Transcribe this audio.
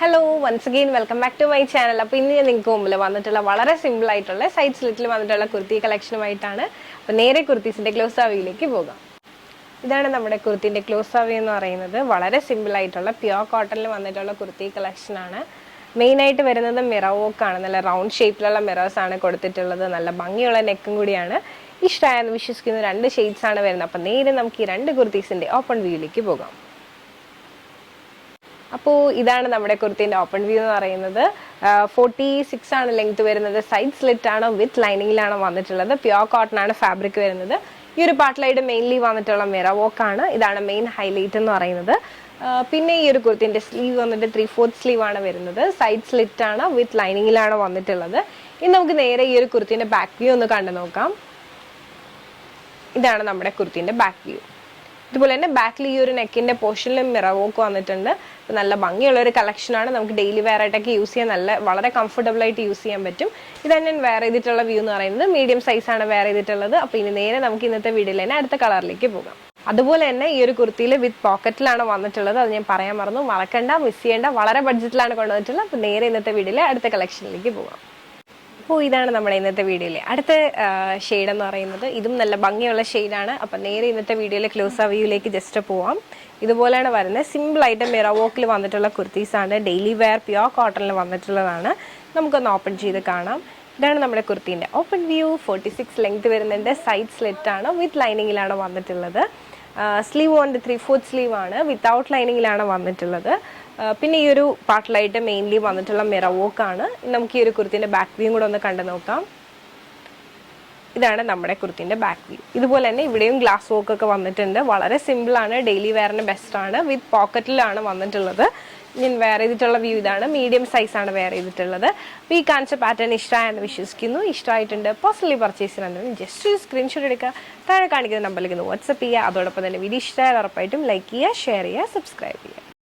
Hello once again welcome back to my channel. അപ്പോൾ ഇന്ന് ഞാൻ നിങ്ങൾക്ക് മുമ്പിൽ വന്നിട്ടുള്ള വളരെ സിമ്പിൾ ആയിട്ടുള്ള സൈഡ് സ്ലിറ്റിൽ വന്നിട്ടുള്ള കുർത്തി കളക്ഷനുമായിട്ടാണ്. അപ്പോൾ നേരെ കുർത്തീസിൻ്റെ ക്ലോസ് ആവിയിലേക്ക് പോകാം. ഇതാണ് നമ്മുടെ കുർത്തിൻ്റെ ക്ലോസ് ആവി എന്ന് പറയുന്നത്. വളരെ സിമ്പിൾ ആയിട്ടുള്ള പ്യുവർ കോട്ടണിൽ വന്നിട്ടുള്ള കുർത്തി കളക്ഷനാണ്. മെയിനായിട്ട് വരുന്നത് മിറർ വർക്കാണ്. നല്ല റൗണ്ട് ഷേപ്പിലുള്ള മിറേഴ്സാണ് കൊടുത്തിട്ടുള്ളത്. നല്ല ഭംഗിയുള്ള നെക്കും കൂടിയാണ്. ഇഷ്ടമായെന്ന് വിശ്വസിക്കുന്ന 2 ഷെയ്ഡ്സാണ് വരുന്നത്. അപ്പോൾ നേരെ നമുക്ക് ഈ 2 കുർത്തീസിൻ്റെ ഓപ്പൺ വ്യൂയിലേക്ക് പോകാം. അപ്പോൾ ഇതാണ് നമ്മുടെ കുർത്തീൻ്റെ ഓപ്പൺ വ്യൂ എന്ന് പറയുന്നത്. 46 ആണ് ലെങ്ത് വരുന്നത്. സൈഡ് സ്ലിറ്റ് ആണ്, വിത്ത് ലൈനിങ്ങിലാണ് വന്നിട്ടുള്ളത്. പ്യുവർ കോട്ടൺ ആണ് ഫാബ്രിക് വരുന്നത്. ഈ ഒരു പാർട്ടിലായിട്ട് മെയിൻലി വന്നിട്ടുള്ള മിറർ വർക്കാണ്. ഇതാണ് മെയിൻ ഹൈലൈറ്റ് എന്ന് പറയുന്നത്. പിന്നെ ഈ ഒരു കുർത്തിൻ്റെ സ്ലീവ് വന്നിട്ട് 3/4 സ്ലീവ് ആണ് വരുന്നത്. സൈഡ് സ്ലിറ്റ് ആണ്, വിത്ത് ലൈനിങ്ങിലാണ് വന്നിട്ടുള്ളത്. ഇനി നമുക്ക് നേരെ ഈ ഒരു കുർത്തിൻ്റെ ബാക്ക് വ്യൂ ഒന്ന് കണ്ടു നോക്കാം. ഇതാണ് നമ്മുടെ കുർത്തിൻ്റെ ബാക്ക് വ്യൂ. ഇതുപോലെ തന്നെ ബാക്കിൽ ഈ ഒരു നെക്കിൻ്റെ പോർഷനിലും മിറർ വർക്ക് വന്നിട്ടുണ്ട്. നല്ല ഭംഗിയുള്ള ഒരു കളക്ഷനാണ്. നമുക്ക് ഡെയിലി വെയർ ആയിട്ടൊക്കെ യൂസ് ചെയ്യാൻ വളരെ കംഫർട്ടബിൾ ആയിട്ട് യൂസ് ചെയ്യാൻ പറ്റും. ഇതാണ് ഞാൻ വെയർ ചെയ്തിട്ടുള്ള വ്യൂ എന്ന് പറയുന്നത്. മീഡിയം സൈസാണ് വെയർ ചെയ്തിട്ടുള്ളത്. അപ്പോൾ ഇനി നേരെ നമുക്ക് ഇന്നത്തെ വീഡിയോയിൽ തന്നെ അടുത്ത കളറിലേക്ക് പോകാം. അതുപോലെ തന്നെ ഈ ഒരു കുർത്തിയിൽ വിത്ത് പോക്കറ്റിലാണ് വന്നിട്ടുള്ളത്. അത് ഞാൻ പറയാൻ മറന്നു. മറക്കണ്ട, മിസ് ചെയ്യേണ്ട. വളരെ ബഡ്ജറ്റിലാണ് കൊണ്ടുവന്നിട്ടുള്ളത്. അപ്പോൾ നേരെ ഇന്നത്തെ വീഡിയോയിലെ അടുത്ത കളക്ഷനിലേക്ക് പോകാം. അപ്പോൾ ഇതാണ് നമ്മുടെ ഇന്നത്തെ വീഡിയോയിലെ അടുത്ത ഷെയ്ഡ് എന്ന് പറയുന്നത്. ഇതും നല്ല ഭംഗിയുള്ള ഷെയ്ഡാണ്. അപ്പം നേരെ ഇന്നത്തെ വീഡിയോയിലെ ക്ലോസ് വ്യൂയിലേക്ക് ജസ്റ്റ് പോവാം. ഇതുപോലെയാണ് വരുന്നത്. സിമ്പിളായിട്ട് മിറർ വർക്കിൽ വന്നിട്ടുള്ള കുർത്തീസാണ്. ഡെയിലി വെയർ പ്യുവർ കോട്ടണിൽ വന്നിട്ടുള്ളതാണ്. നമുക്കൊന്ന് ഓപ്പൺ ചെയ്ത് കാണാം. ഇതാണ് നമ്മുടെ കുർത്തീൻ്റെ ഓപ്പൺ വ്യൂ. 46 ലെങ്ത് വരുന്നുണ്ട്. സൈഡ് സ്ലിറ്റ് ആണ്, വിത്ത് ലൈനിങ്ങിലാണ് വന്നിട്ടുള്ളത്. സ്ലീവ് കൊണ്ട് 3/4 സ്ലീവ് ആണ്, വിത്തൗട്ട് ലൈനിങ്ങിലാണ് വന്നിട്ടുള്ളത്. പിന്നെ ഈ ഒരു പാർട്ടിലായിട്ട് മെയിൻലി വന്നിട്ടുള്ള മിറർ വർക്കാണ്. നമുക്ക് ഈ ഒരു കുർത്തിൻ്റെ ബാക്ക് വ്യൂ കൂടെ ഒന്ന് കണ്ടു നോക്കാം. ഇതാണ് നമ്മുടെ കുർത്തിൻ്റെ ബാക്ക് വ്യൂ. ഇതുപോലെ തന്നെ ഇവിടെയും ഗ്ലാസ് വർക്ക് ഒക്കെ വന്നിട്ടുണ്ട്. വളരെ സിമ്പിളാണ്, ഡെയിലി വെയറിന് ബെസ്റ്റാണ്. വിത്ത് പോക്കറ്റിലാണ് വന്നിട്ടുള്ളത്. ഞാൻ വെയർ ചെയ്തിട്ടുള്ള വ്യൂ ഇതാണ്. മീഡിയം സൈസാണ് വെയർ ചെയ്തിട്ടുള്ളത്. അപ്പോൾ ഈ കാണിച്ച പാറ്റേൺ ഇഷ്ടമായെന്ന് വിശ്വസിക്കുന്നു. ഇഷ്ടമായിട്ടുണ്ട് പേഴ്സണലി പർച്ചേസ് ചെയ്യാൻ ജസ്റ്റ് ഒരു സ്ക്രീൻഷോട്ട് എടുക്കുക. താഴെ കാണിക്കുന്ന നമ്പറിലേക്ക് വാട്സപ്പ് ചെയ്യുക. അതോടൊപ്പം തന്നെ വീഡിയോ ഇഷ്ടമായാൽ ഉറപ്പായിട്ടും ലൈക്ക് ചെയ്യുക, ഷെയർ ചെയ്യുക, സബ്സ്ക്രൈബ് ചെയ്യുക.